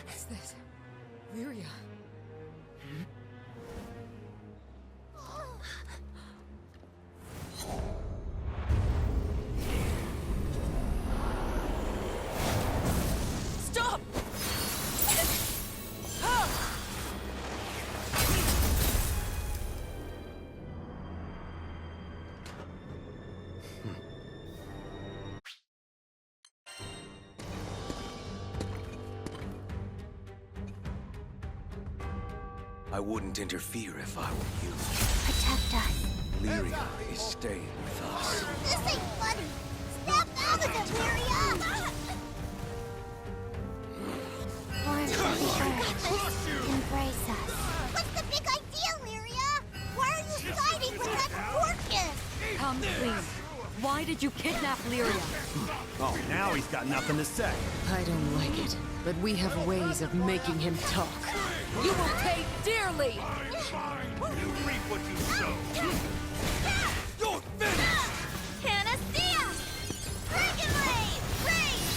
What's this? Lyria. Stop! I wouldn't interfere if I were you. Protect us. Lyria is staying with us. This ain't funny. Snap out of it, Lyria! Born to the earth. Embrace us. What's the big idea, Lyria? Why are you siding with that Orcus? Come clean. Why did you kidnap Lyria? Oh, now he's got nothing to say. I don't like it, but we have ways of making him talk. You will pay dearly! You reap what you sow. You're finished! Panacea! Dragon Blade! Rage!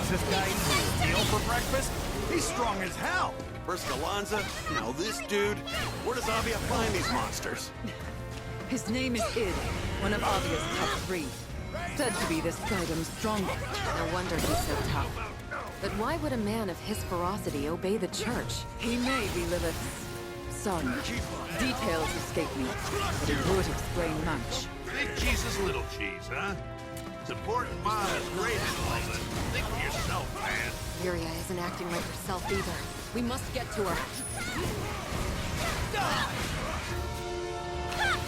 Is this guy eating meal for breakfast? He's strong as hell. First Galanza, now this dude. Where does Avia find these monsters? His name is Id, one of Avia's top 3. Said to be this Cygames strongest. No wonder he's so tough. But why would a man of his ferocity obey the church? He may be Lilith's son. Details escape me, but it would explain much. Big cheese is little cheese, huh? Supporting Mom is great and all, but think for yourself, man. Lyria isn't acting like herself either. We must get to her.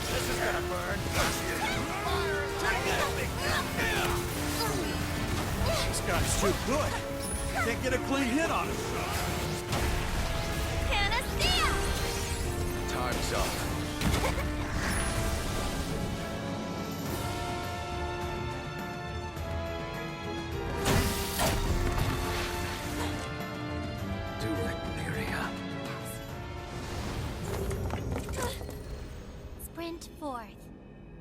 This is gonna burn. This guy's too good. Can't get a clean hit on him. Panacea! Time's up. Do it, Lyria. Sprint forth.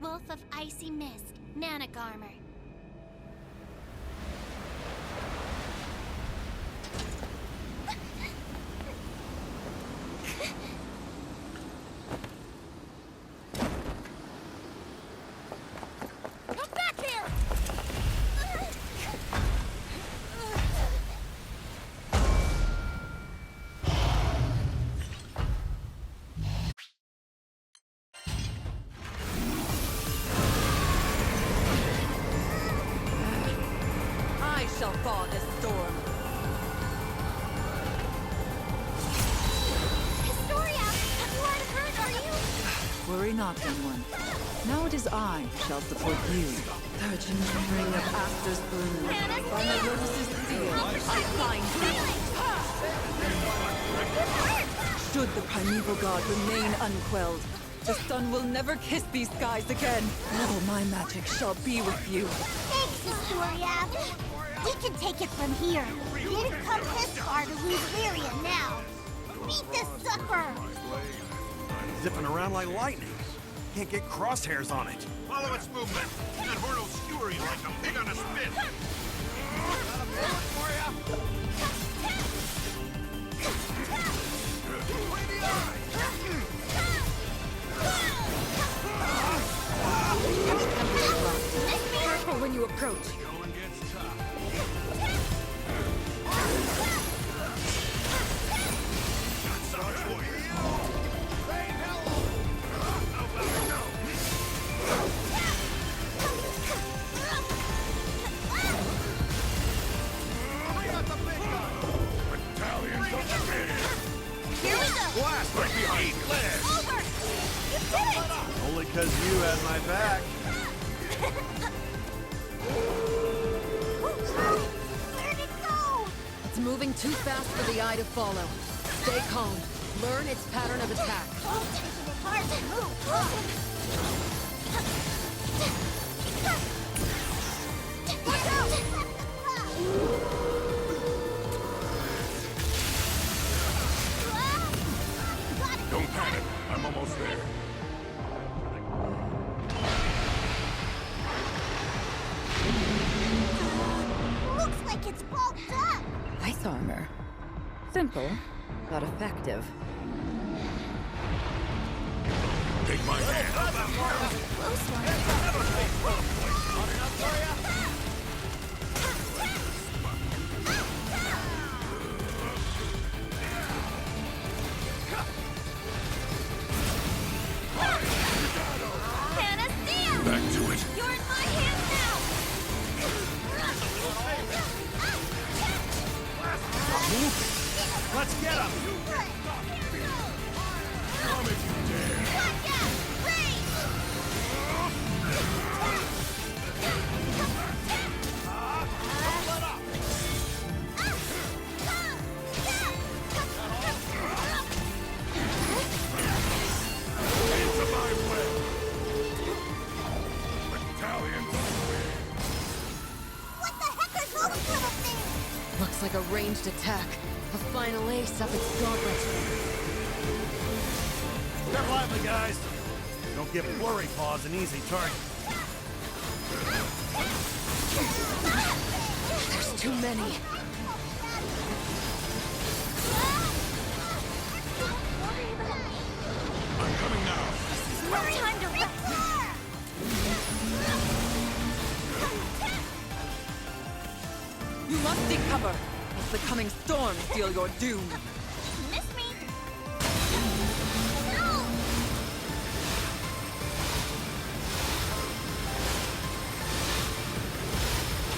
Wolf of Icy Mist, Nanic Armor. Come back here! I shall thaw this storm. Historia! You aren't hurt, are you? Worry not, young one. Now it is I who shall support you. Virgin ring of Aster's bloom. By my roses seal, I find you. Should the primeval god remain unquelled, the sun will never kiss these skies again. All my magic shall be with you. Thanks, Historia. We can take it from here. We didn't come this far to lose Lyria now. Beat this sucker! Zipping around like lightning. Can't get crosshairs on it. Follow its movement. That horn will skewer you like a pig on a spit. Careful when you approach. Going gets tough. Here we go! Blast right behind Liz! Over! You did it! Only 'cause you had my back. Where'd it go? It's moving too fast for the eye to follow. Stay calm. Learn its pattern of attack. It's hard to move. Watch out! Don't panic. I'm almost there. Looks like it's bulked up. I armor. Simple, but effective. Take my hand. Close one. Panacea! Back to it. You're in my hands now! Let's get him! Come if you dare. Gotcha! Freeze! Into my way. Battalions away. What the heck are those little things? Looks like a ranged attack. A final ace up its gauntlet. They're lively, guys. Don't give Flurry Paws an easy target. There's too many. I'm coming now. No time to rest. You must seek cover, lest the coming storm seal your doom. Miss me. No!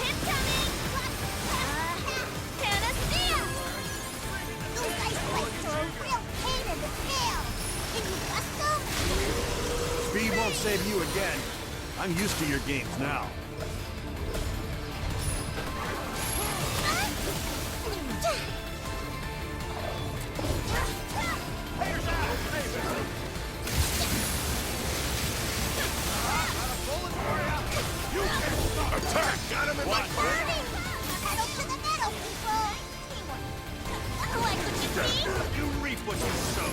Incoming! Panacea! Those ice spikes are a real pain in the tail. Can you bust them? Speed won't save you again. I'm used to your games now. Attack! Got him in my fire! Metal to the metal, people! Like what you see? You reap what you sow.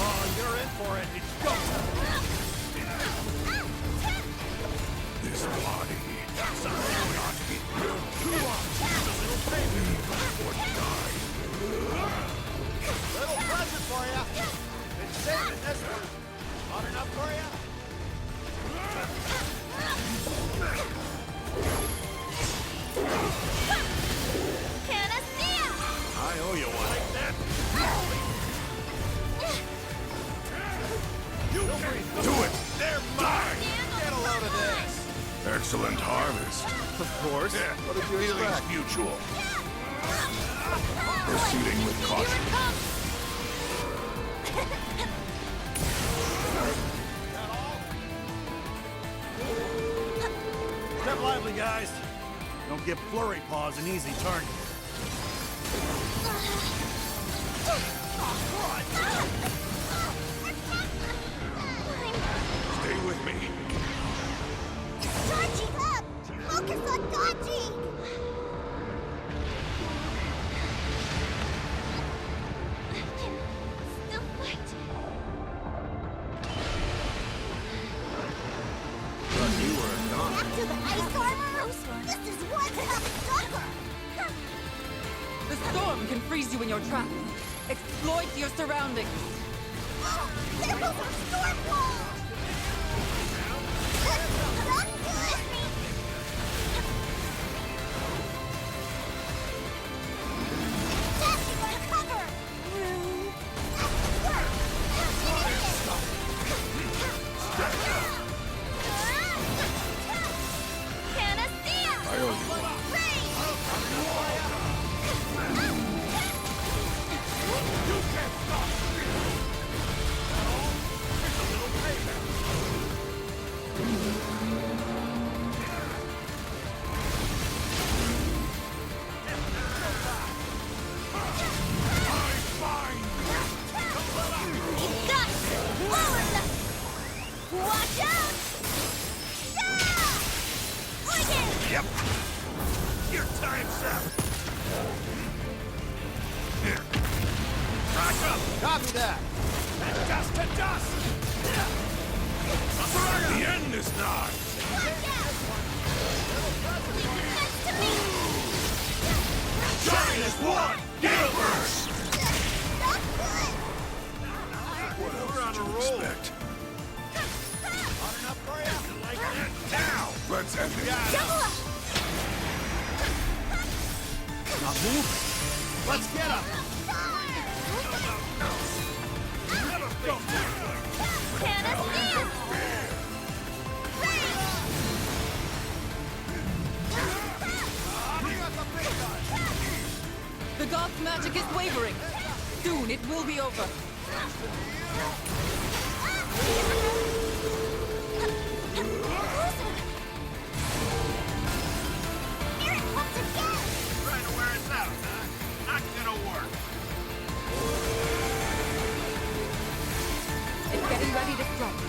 Oh, you're in for it. It's go time. This body does not get built to or die. Little present for you. Been saving this one. Hot enough for you? Panacea! I owe you one. Like that? You can't do it! They're mine! Get a load of this. Excellent harvest. Of course. Yeah, What did you feelings expect? mutual. Proceeding with caution. Step lively, guys. Don't give Flurry Paws an easy target. Stay with me. Charging up! Focus on dodging! Still fight. Back to the ice armor? This is one tough sucker! The storm can freeze you in your trap. Exploit your surroundings. There goes our storm wall! I owe you one. Watch out! Yep. Your time's up. Here. Back up. Copy that. And dust to dust. The end is nigh. Watch out! Leave your hands to me! expect? Hot enough for you? Like that now! Let's end it. Double up! Not moving. Let's get him. Canna stand! The god's magic is wavering. Soon it will be over. Here it comes again! Trying to wear us out, huh? Not gonna work. It's getting ready to strike.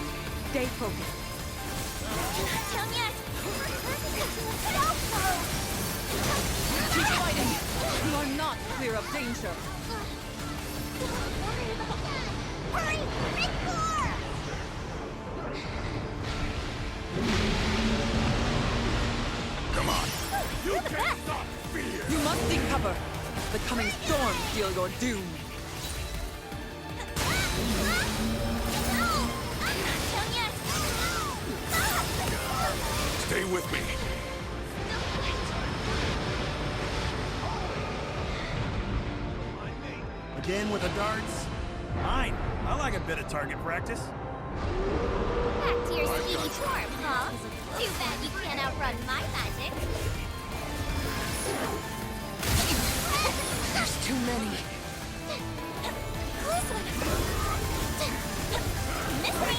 Stay focused. Stormies, we're turning into a stealth mode! Keep fighting. You are not clear of danger. Don't worry about that! Hurry! Big four! Come on. You're the best! You must seek cover. The coming storm seal your doom. Stay with me. Again with the darts? Fine. I like a bit of target practice. Back to your speedy form, huh? Too bad you can't outrun my magic. There's too many. Miss me!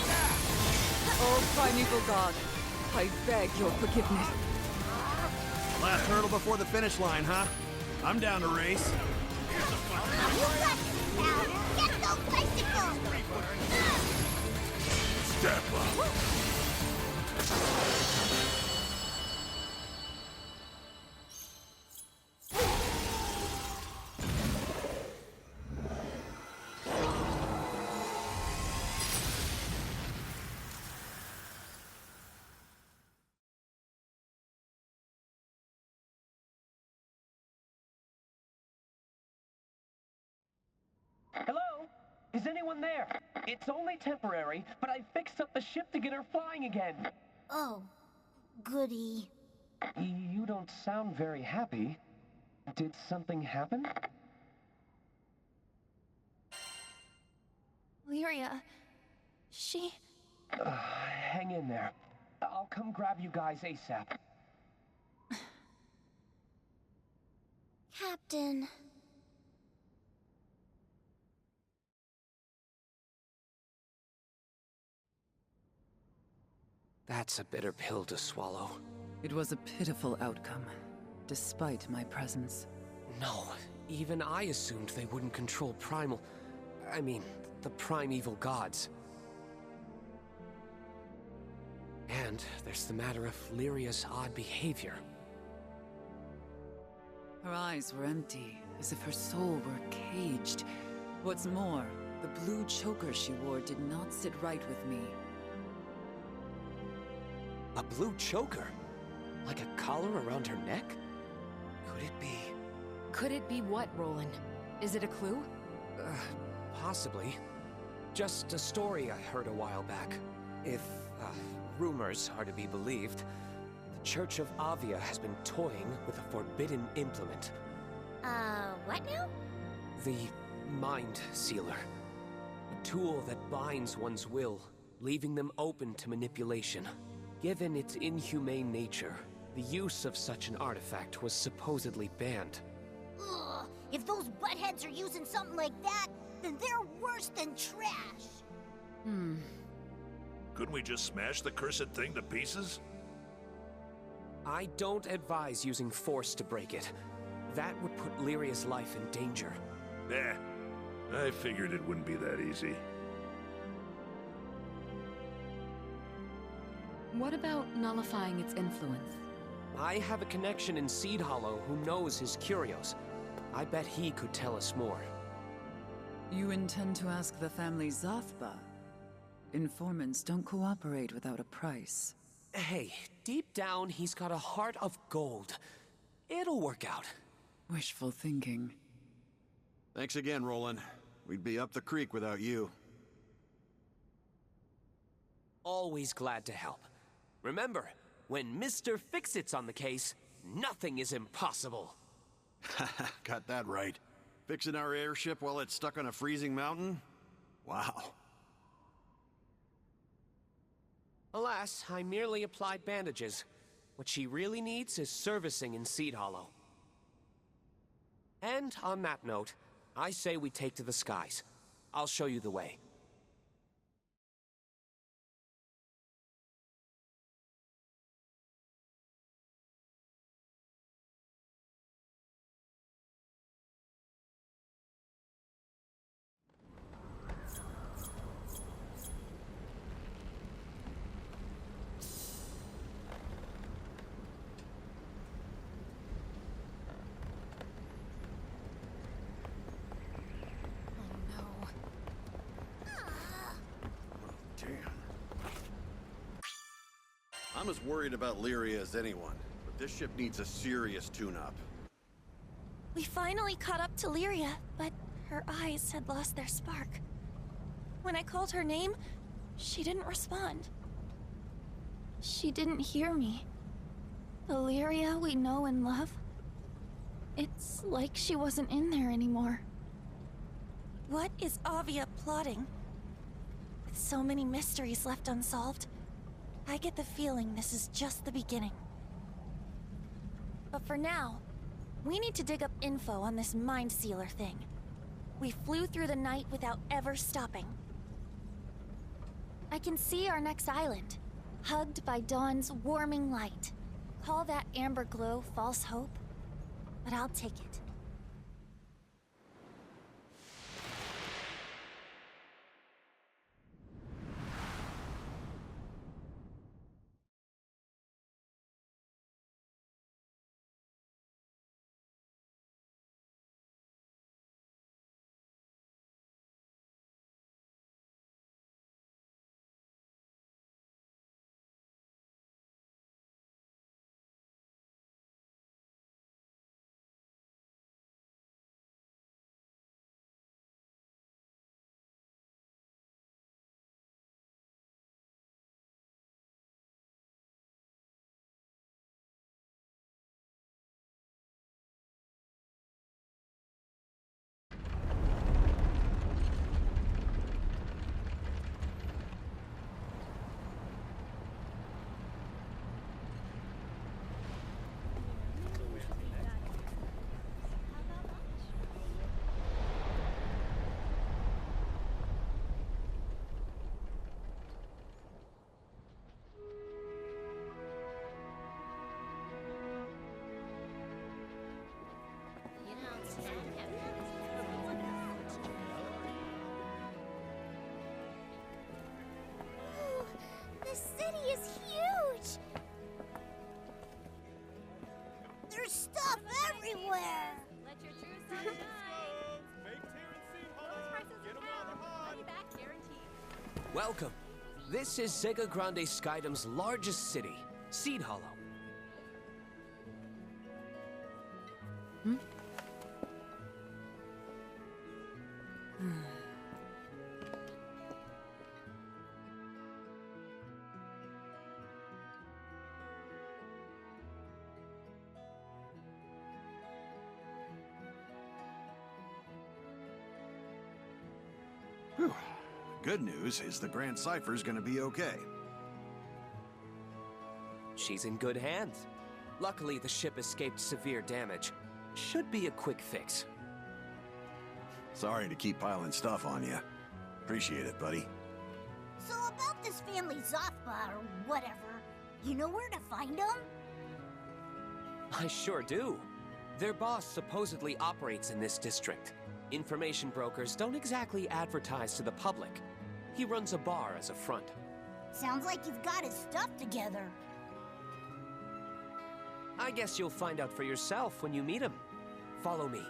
Oh, primeval god, I beg your forgiveness. Last hurdle before the finish line, huh? I'm down to race. You got this, pal! Get those bicycles! Step up. Hello? Is anyone there? It's only temporary, but I fixed up the ship to get her flying again. Oh, goody. You don't sound very happy. Did something happen? Lyria, she... Hang in there. I'll come grab you guys ASAP. Captain... That's a bitter pill to swallow. It was a pitiful outcome, despite my presence. No, even I assumed they wouldn't control the primeval gods. And there's the matter of Lyria's odd behavior. Her eyes were empty, as if her soul were caged. What's more, the blue choker she wore did not sit right with me. A blue choker? Like a collar around her neck? Could it be? Could it be what, Roland? Is it a clue? Possibly. Just a story I heard a while back. If, rumors are to be believed, the Church of Avia has been toying with a forbidden implement. What now? The Mind Sealer. A tool that binds one's will, leaving them open to manipulation. Given its inhumane nature, the use of such an artifact was supposedly banned. Ugh, if those buttheads are using something like that, then they're worse than trash. Couldn't we just smash the cursed thing to pieces? I don't advise using force to break it. That would put Lyria's life in danger. Eh, I figured it wouldn't be that easy. What about nullifying its influence? I have a connection in Seed Hollow who knows his curios. I bet he could tell us more. You intend to ask the family Zathba? Informants don't cooperate without a price. Hey, deep down he's got a heart of gold. It'll work out. Wishful thinking. Thanks again, Roland. We'd be up the creek without you. Always glad to help. Remember, when Mr. Fix-It's on the case, nothing is impossible. Got that right. Fixing our airship while it's stuck on a freezing mountain? Wow. Alas, I merely applied bandages. What she really needs is servicing in Seed Hollow. And on that note, I say we take to the skies. I'll show you the way. I'm as worried about Lyria as anyone, but this ship needs a serious tune-up. We finally caught up to Lyria, but her eyes had lost their spark. When I called her name, she didn't respond. She didn't hear me. The Lyria we know and love, it's like she wasn't in there anymore. What is Avia plotting? With so many mysteries left unsolved, I get the feeling this is just the beginning. But for now, we need to dig up info on this Mind Sealer thing. We flew through the night without ever stopping. I can see our next island, hugged by dawn's warming light. Call that amber glow false hope, but I'll take it. This city is huge! There's stuff everywhere! Let your true sun shine! Lowest prices in town. Money back guaranteed. Welcome. This is Sega Grande Skydam's largest city, Seed Hollow. Whew. Good news is the Grand Cipher's gonna be okay. She's in good hands. Luckily, the ship escaped severe damage. Should be a quick fix. Sorry to keep piling stuff on you. Appreciate it, buddy. So about this family Zothba or whatever, you know where to find them? I sure do. Their boss supposedly operates in this district. Information brokers don't exactly advertise to the public. He runs a bar as a front. Sounds like he's got his stuff together. I guess you'll find out for yourself when you meet him. Follow me.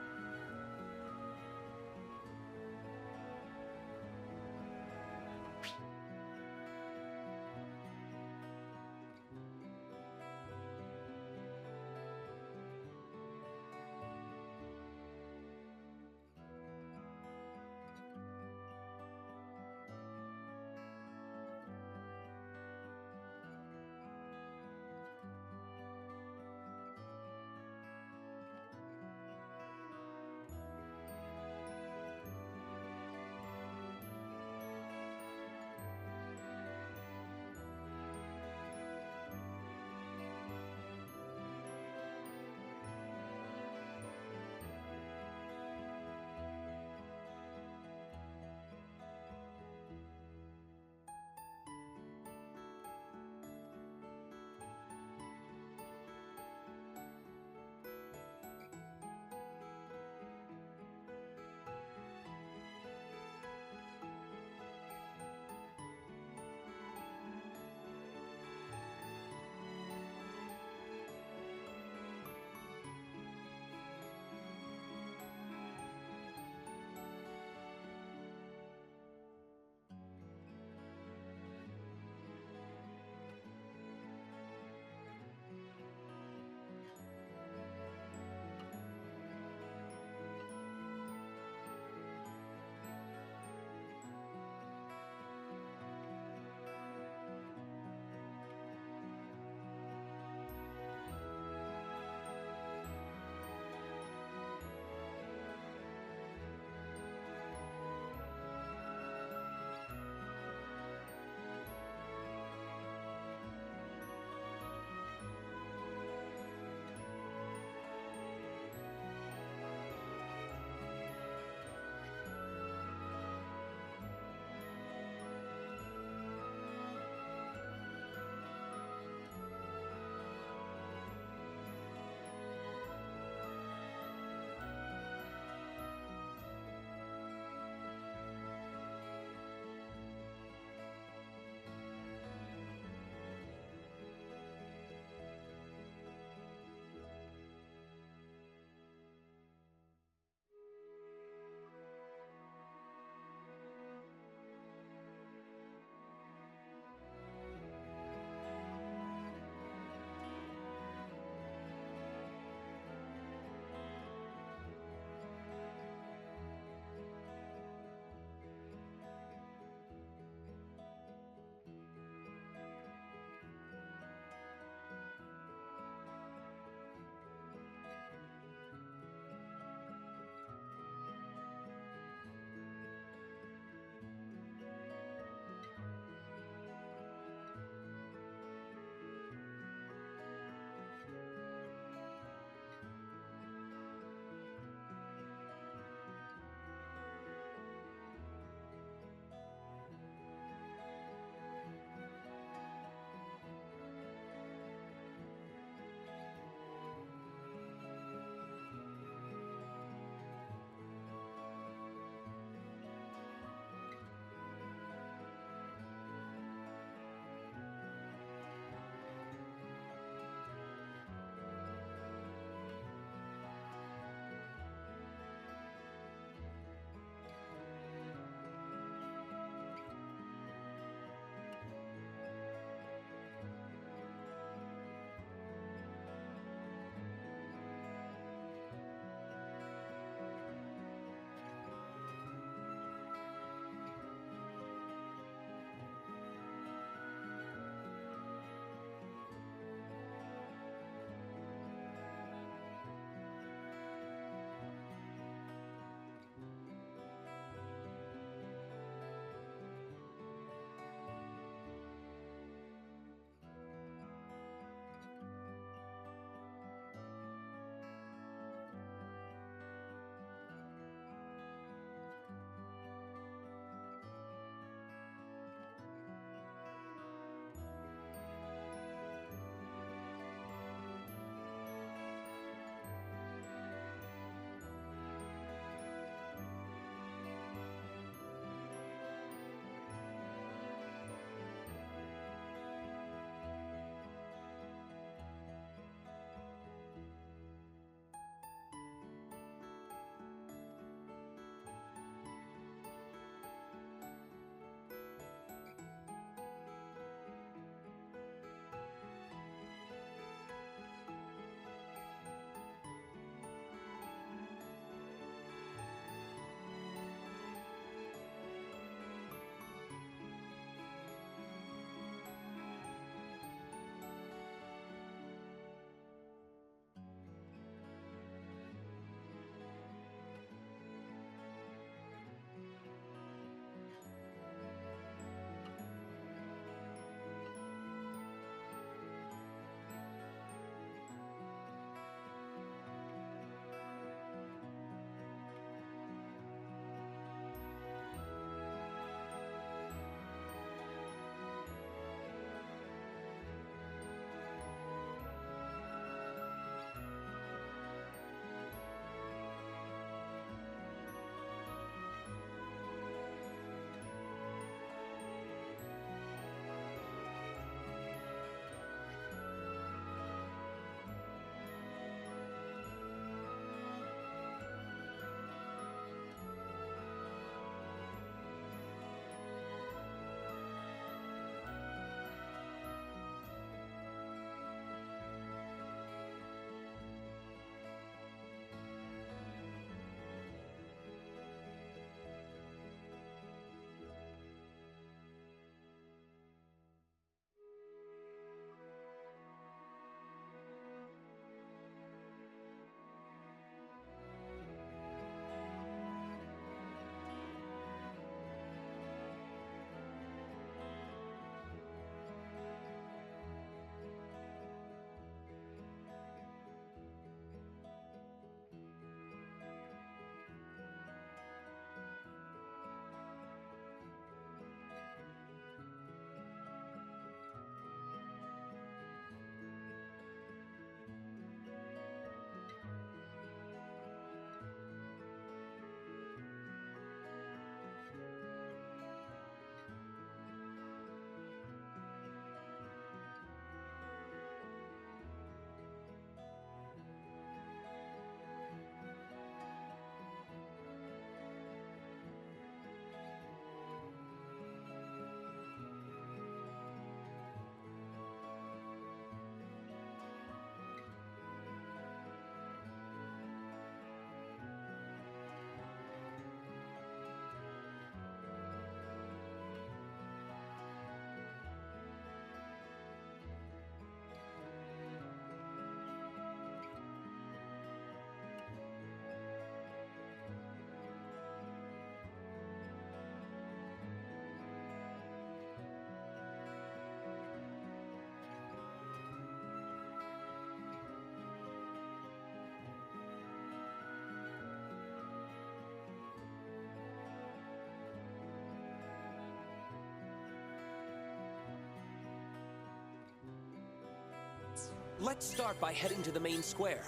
Let's start by heading to the main square.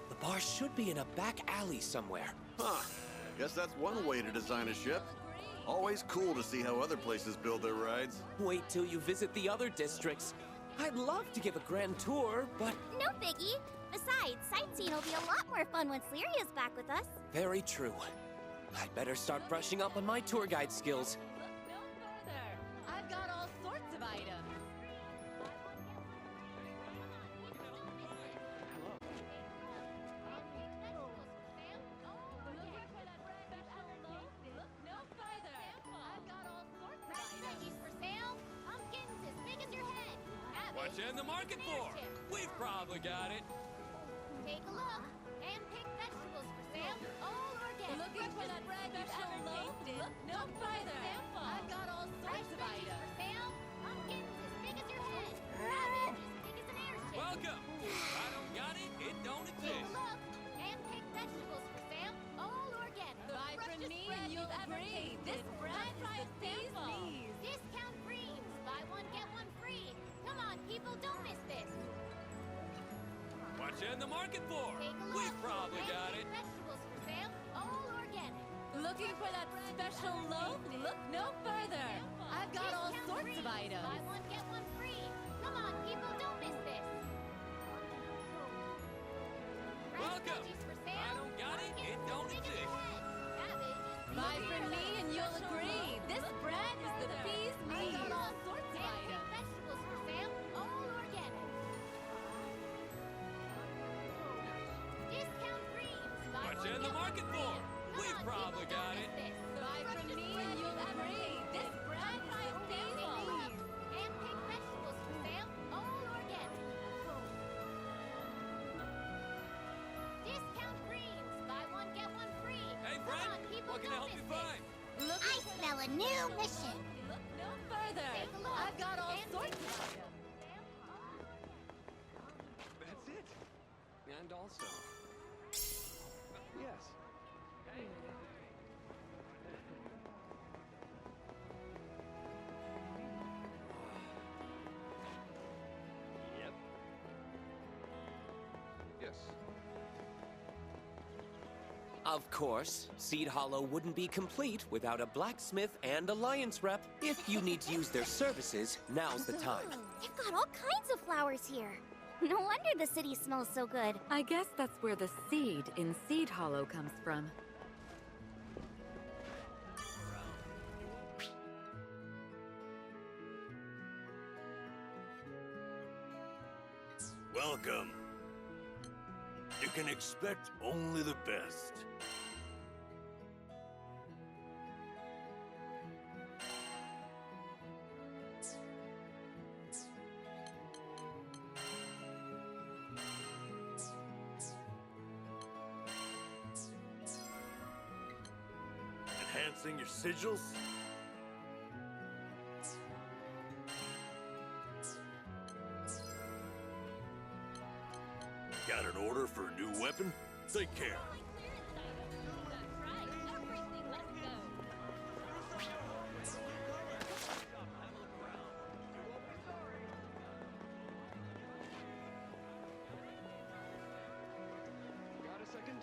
The bar should be in a back alley somewhere. Huh. Guess that's one way to design a ship. Always cool to see how other places build their rides. Wait till you visit the other districts. I'd love to give a grand tour, but... No biggie. Besides, sightseeing will be a lot more fun once Lyria's back with us. Very true. I'd better start brushing up on my tour guide skills. Look no further. I've got all sorts of items. Look no further. I've got all sorts of Veggies for sale. Pumpkins as big as your head. What you in the market for? We've probably got it. Take a look. Hand-picked vegetables for sale. All organic. Looking for that special loaf? Look no further. I've got all sorts of Veggies items. for sale. Pumpkins as big as your head. Cabbage as big as an airship. Welcome. I don't got it. It don't Take exist. a look. Hand-picked vegetables for sale. All organic. Buy from me and you'll agree. This brand price pays me. Discount greens. Buy one, get one free. Come on, people, don't miss this. What you in the market for? Take a look. We've probably got it. Hand-picked vegetables for sale. All organic. Looking for that special loaf? Look no further. I've got all Discount sorts greens. of items. Buy one, get one free. Come on, people, don't miss this. Fresh Welcome. veggies for sale. I don't got it. It don't Big as your exist. head. Cabbage is Buy big as from your me head. and you'll agree. This brand is the bee's I've knees. got All sorts of hand-picked items. vegetables for sale. All organic. Discount greens. Buy What one, you in the get one market free. for? Come We've on, probably people, got don't it. miss this. Buy from me and you'll agree. This brand price pays me. Hand-picked vegetables for sale. All organic. Discount greens. Buy one, get one free. Hey, Come friend. on, people, What can I don't help you miss find? Looking for smell a new mission. Look no further. Take a look. I've got all Hand-picked sorts of vegetables. items. That's it. And also... Yes. Yep. Yes. Of course, Seed Hollow wouldn't be complete without a blacksmith and alliance rep. If you need to use their services, now's the time. They've got all kinds of flowers here. No wonder the city smells so good. I guess that's where the seed in Seed Hollow comes from. Welcome. You can expect only the best. Enhancing your sigils? Got an order for a new weapon? Take care. That's right. Everything must go. Got a second?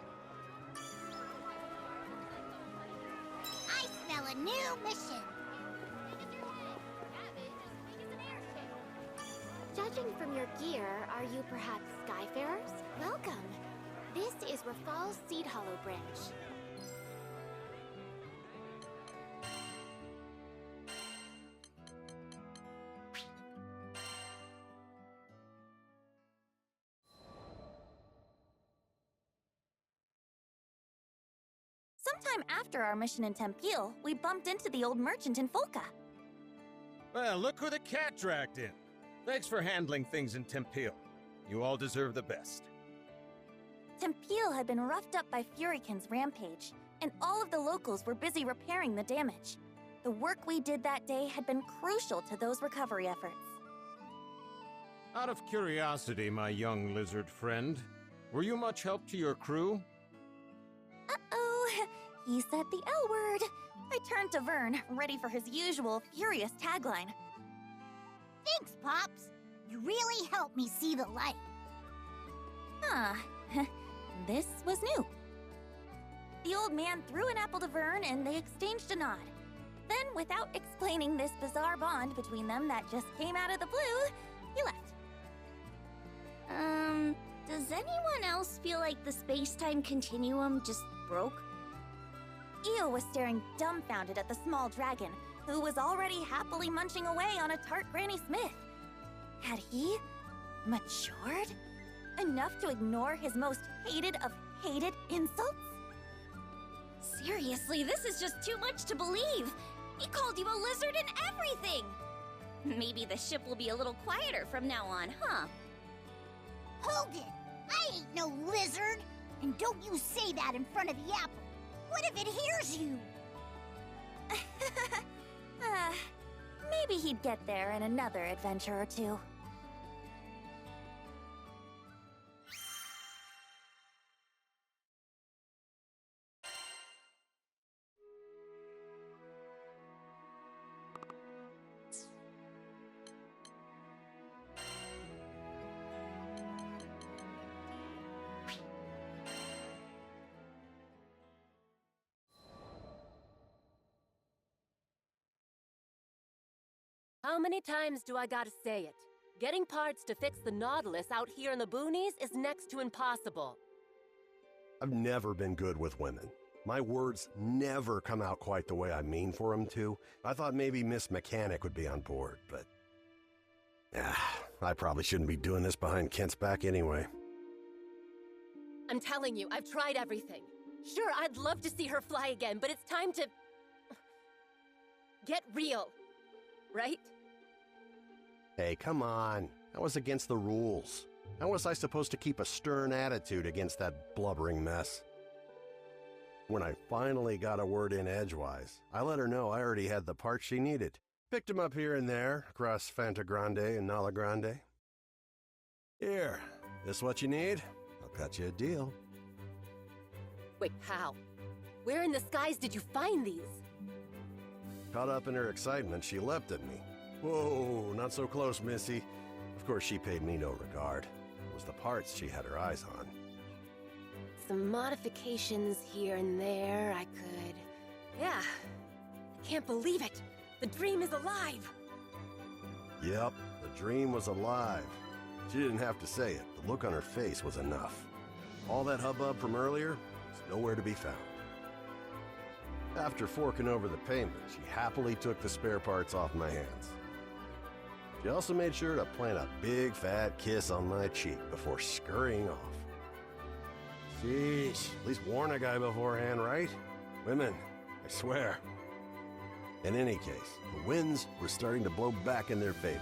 I smell a new mission. Big as your head. Cabbage as big as an airship. Judging from your gear, are you perhaps Skyfarers? Welcome. This is Rafal's Seed Hollow branch. Sometime after our mission in Tempeal, we bumped into the old merchant in Folca. Well, look who the cat dragged in. Thanks for handling things in Tempeal. You all deserve the best. Tempeal had been roughed up by Furykin's rampage, and all of the locals were busy repairing the damage. The work we did that day had been crucial to those recovery efforts. Out of curiosity, my young lizard friend, were you much help to your crew? Uh-oh, he said the L word. I turned to Vern, ready for his usual furious tagline. Thanks, Pops. You really helped me see the light. Huh. This was new. The old man threw an apple to Vern and they exchanged a nod. Then, without explaining this bizarre bond between them that just came out of the blue, he left. Does anyone else feel like the space-time continuum just broke? Io was staring dumbfounded at the small dragon, who was already happily munching away on a tart Granny Smith. Had he matured enough to ignore his most hated of hated insults? Seriously, this is just too much to believe. He called you a lizard and everything. Maybe the ship will be a little quieter from now on, huh? Hold it! I ain't no lizard! And don't you say that in front of the apple! What if it hears you? Maybe he'd get there in another adventure or two. How many times do I gotta say it? Getting parts to fix the Nautilus out here in the boonies is next to impossible. I've never been good with women. My words never come out quite the way I mean for them to. I thought maybe Miss Mechanic would be on board, but... I probably shouldn't be doing this behind Kent's back anyway. I'm telling you, I've tried everything. Sure, I'd love to see her fly again, but it's time to... get real. Right? Hey, come on. That was against the rules. How was I supposed to keep a stern attitude against that blubbering mess? When I finally got a word in edgewise, I let her know I already had the parts she needed. Picked them up here and there, across Fanta Grande and Nala Grande. Here, this what you need? I'll cut you a deal. Wait, how? Where in the skies did you find these? Caught up in her excitement, she leapt at me. Whoa, not so close, Missy. Of course, she paid me no regard. It was the parts she had her eyes on. Some modifications here and there, I could... Yeah. I can't believe it! The dream is alive! Yep, the dream was alive. She didn't have to say it. The look on her face was enough. All that hubbub from earlier was nowhere to be found. After forking over the payment, she happily took the spare parts off my hands. She also made sure to plant a big fat kiss on my cheek before scurrying off. Sheesh, at least warn a guy beforehand, right? Women, I swear. In any case, the winds were starting to blow back in their favor.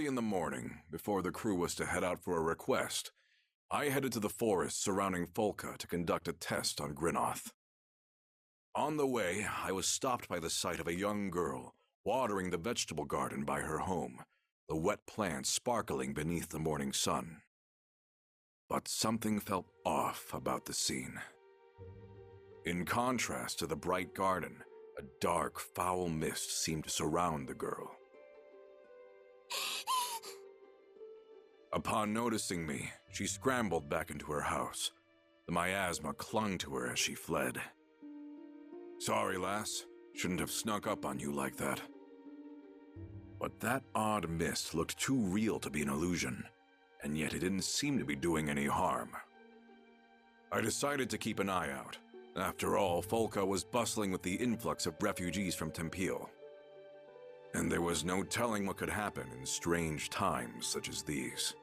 in the morning, before the crew was to head out for a request, I headed to the forest surrounding Folka to conduct a test on Grinoth. On the way, I was stopped by the sight of a young girl watering the vegetable garden by her home, the wet plants sparkling beneath the morning sun. But something felt off about the scene. In contrast to the bright garden, a dark, foul mist seemed to surround the girl. Upon noticing me, she scrambled back into her house. The miasma clung to her as she fled. Sorry, lass. Shouldn't have snuck up on you like that. But that odd mist looked too real to be an illusion, and yet it didn't seem to be doing any harm. I decided to keep an eye out. After all, Folka was bustling with the influx of refugees from Tempeal. And there was no telling what could happen in strange times such as these.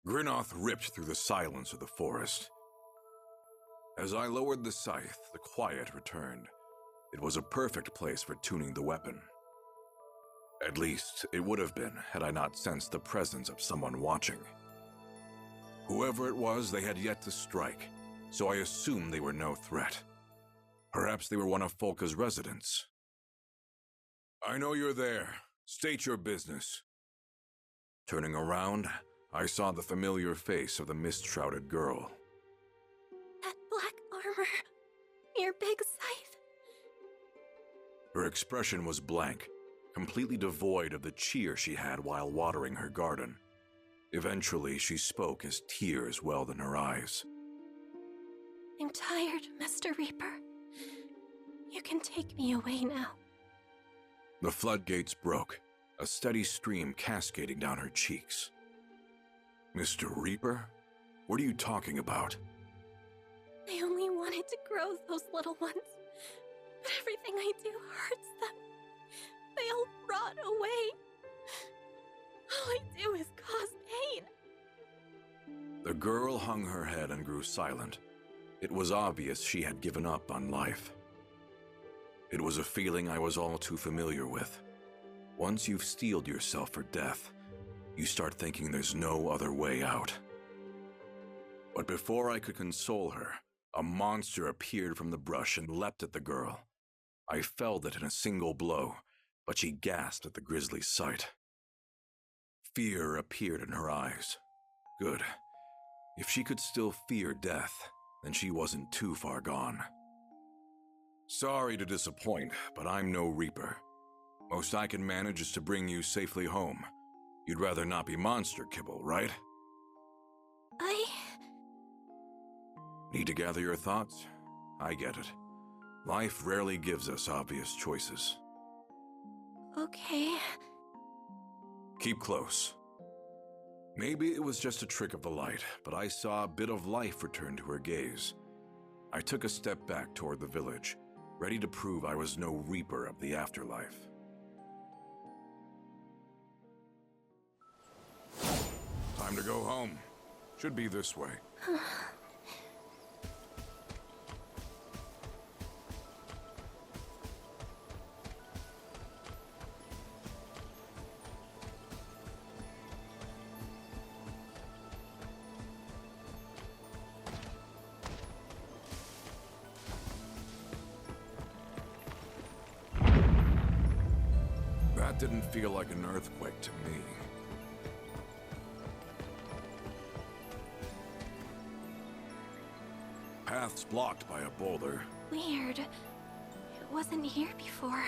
Grinoth ripped through the silence of the forest. As I lowered the scythe, the quiet returned. It was a perfect place for tuning the weapon. At least, it would have been had I not sensed the presence of someone watching. Whoever it was, they had yet to strike, so I assumed they were no threat. Perhaps they were one of Folka's residents. I know you're there. State your business. Turning around, I saw the familiar face of the mist-shrouded girl. That black armor, your big scythe. Her expression was blank, completely devoid of the cheer she had while watering her garden. Eventually, she spoke as tears welled in her eyes. I'm tired, Mr. Reaper. You can take me away now. The floodgates broke, a steady stream cascading down her cheeks. Mr. Reaper? What are you talking about? I only wanted to grow those little ones, but everything I do hurts them. They all rot away. All I do is cause pain. The girl hung her head and grew silent. It was obvious she had given up on life. It was a feeling I was all too familiar with. Once you've steeled yourself for death, you start thinking there's no other way out. But before I could console her, a monster appeared from the brush and leapt at the girl. I felled it in a single blow, but she gasped at the grisly sight. Fear appeared in her eyes. Good. If she could still fear death, then she wasn't too far gone. Sorry to disappoint, but I'm no Reaper. Most I can manage is to bring you safely home. You'd rather not be monster kibble, right? Need to gather your thoughts? I get it. Life rarely gives us obvious choices. Okay. Keep close. Maybe it was just a trick of the light, but I saw a bit of life return to her gaze. I took a step back toward the village, ready to prove I was no Reaper of the afterlife. Time to go home. Should be this way. That didn't feel like an earthquake to me. Path's blocked by a boulder. Weird. It wasn't here before.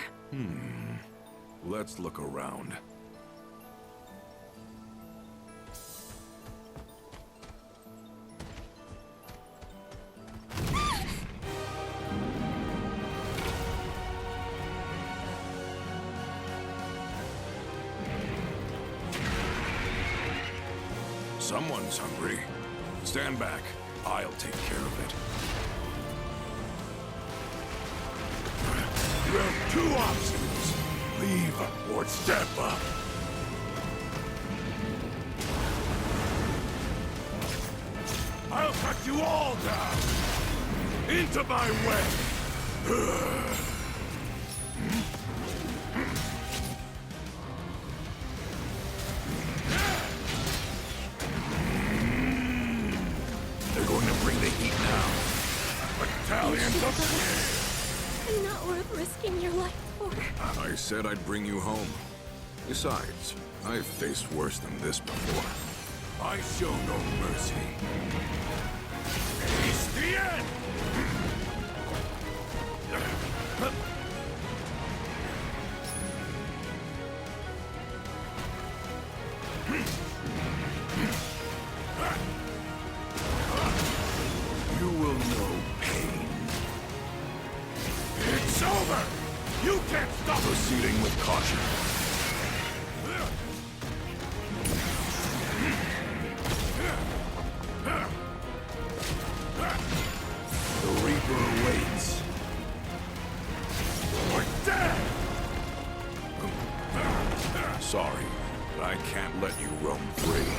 Let's look around. Someone's hungry. Stand back. I'll take care of it. You have two options. Leave or step up. I'll cut you all down. Into my way. They're going to bring the heat now. Battalions of fear. Not worth risking your life for. I said I'd bring you home. Besides, I've faced worse than this before. I show no mercy. It's the end! You will know pain. It's over! You can't stop proceeding with caution. The Reaper awaits. You're dead! Sorry, but I can't let you roam free.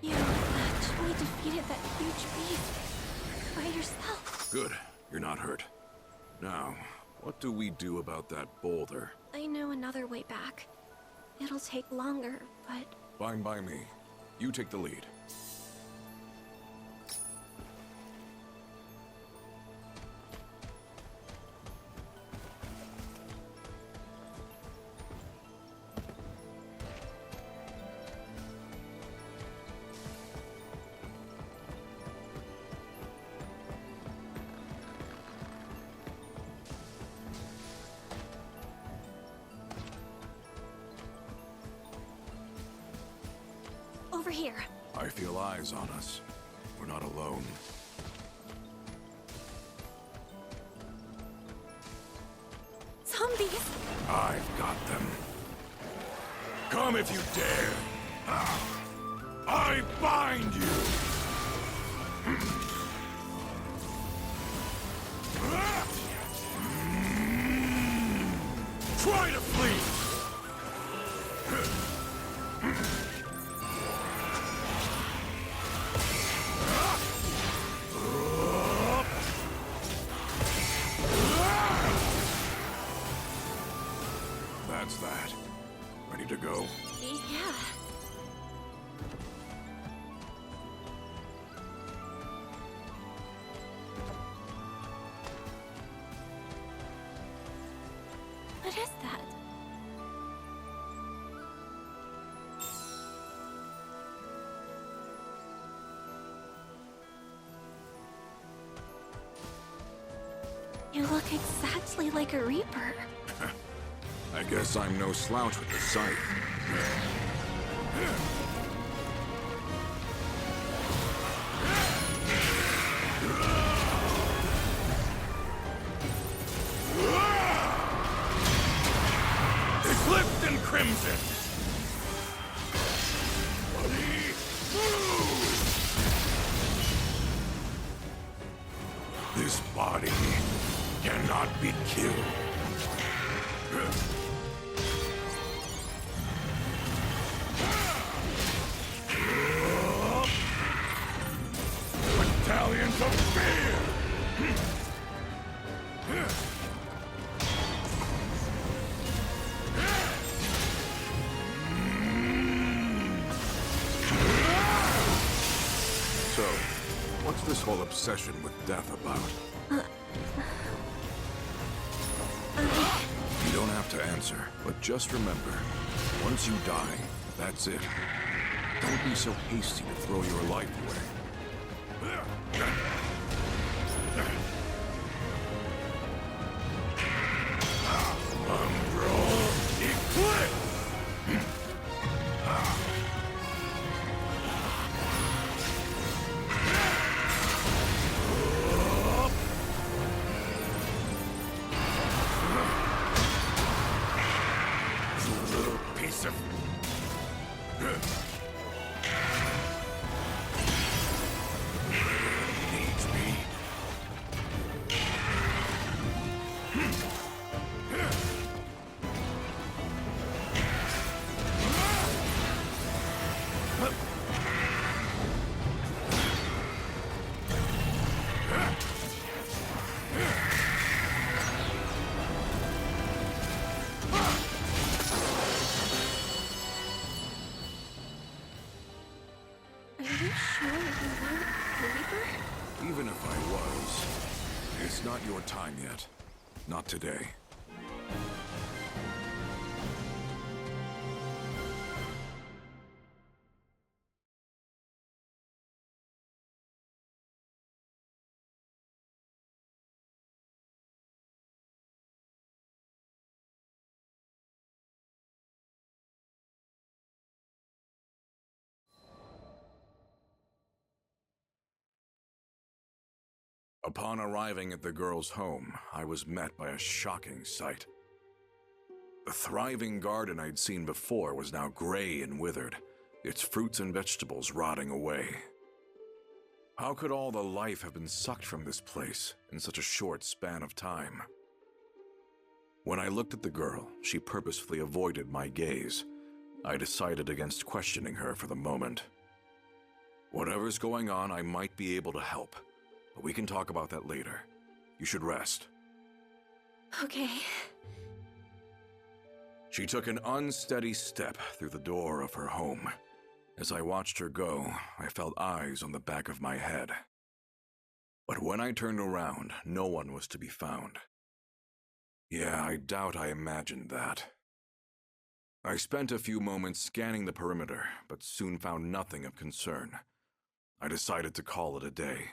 You actually defeated that huge beast by yourself. Good, you're not hurt. Now, what do we do about that boulder? I know another way back. It'll take longer, but... Fine by me. You take the lead. Over here. I feel eyes on us. We're not alone. Zombies! I've got them. Come if you dare. I bind you! Try to flee! That's that. Ready to go? Yeah. What is that? You look exactly like a Reaper. I guess I'm no slouch with the sight. Eclipsed in crimson! Bloody move! This body cannot be killed. Battalions of fear! So, what's this whole obsession with death about? to answer, but just remember, once you die, that's it. Don't be so hasty to throw your life away. Even if I was, it's not your time yet. Not today. Upon arriving at the girl's home, I was met by a shocking sight. The thriving garden I'd seen before was now gray and withered, its fruits and vegetables rotting away. How could all the life have been sucked from this place in such a short span of time? When I looked at the girl, she purposefully avoided my gaze. I decided against questioning her for the moment. Whatever's going on, I might be able to help. But we can talk about that later. You should rest. Okay. She took an unsteady step through the door of her home. As I watched her go, I felt eyes on the back of my head. But when I turned around, no one was to be found. Yeah, I doubt I imagined that. I spent a few moments scanning the perimeter, but soon found nothing of concern. I decided to call it a day.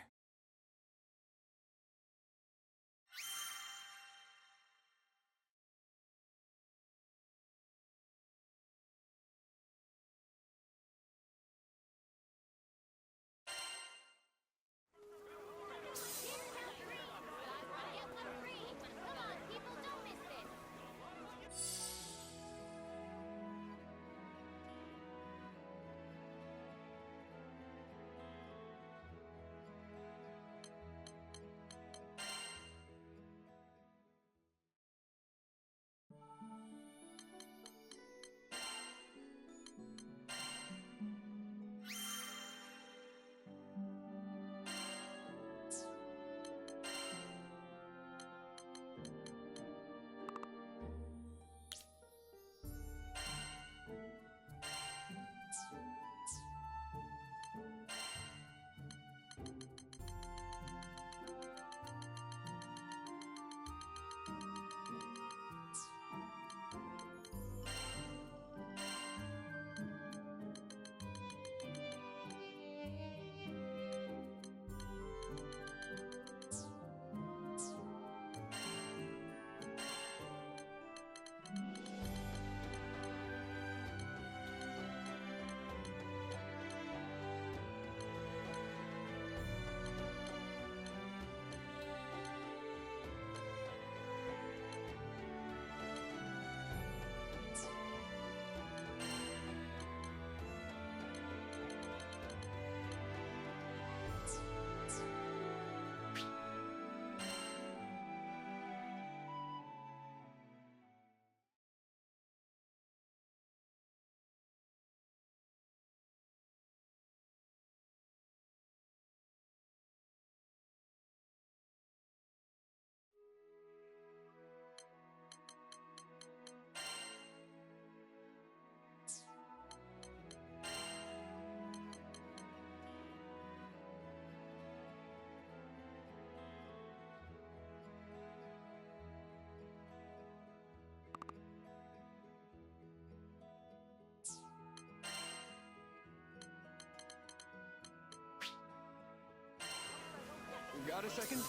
got a second?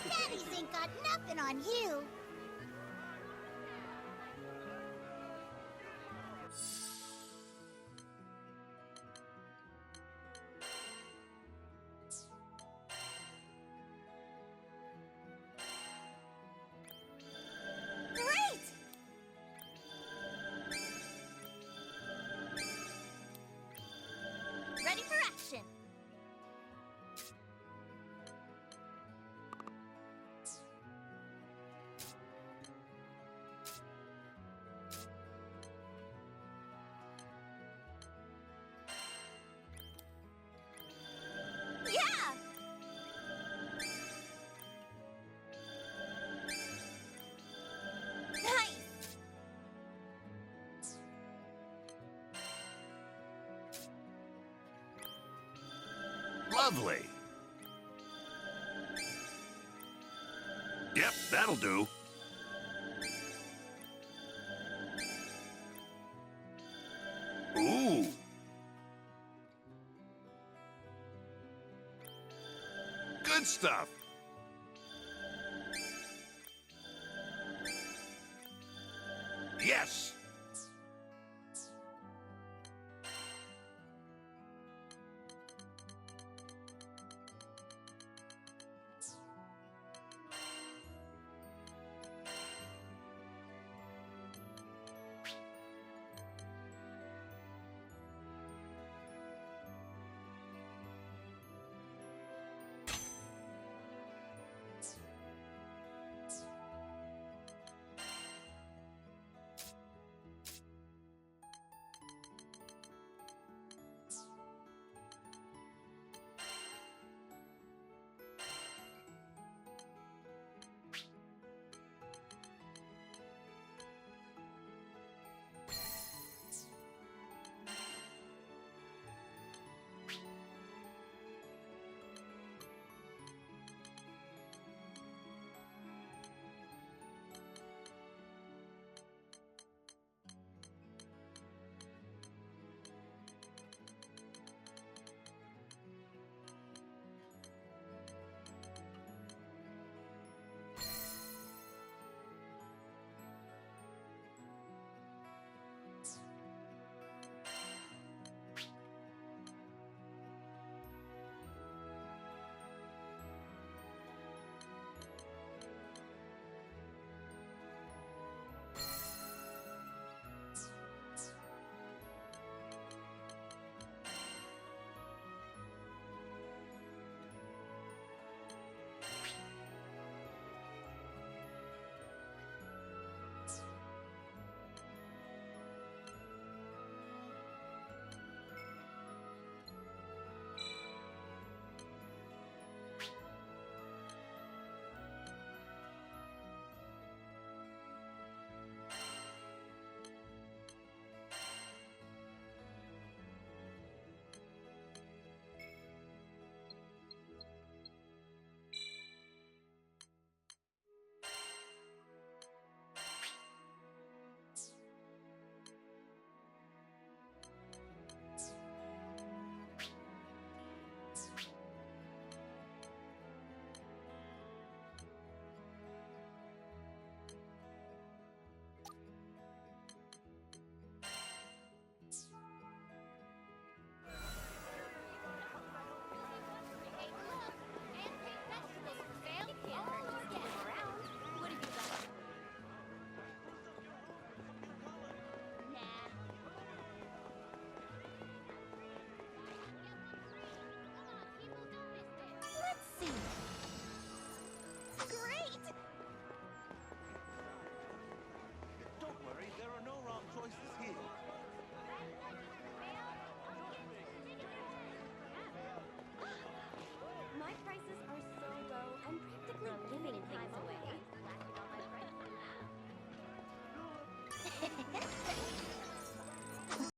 Daddies ain't got nothing on you. Great! Ready for action. Yeah! Nice! Lovely. Yep, that'll do. Ooh. Good stuff. Yes.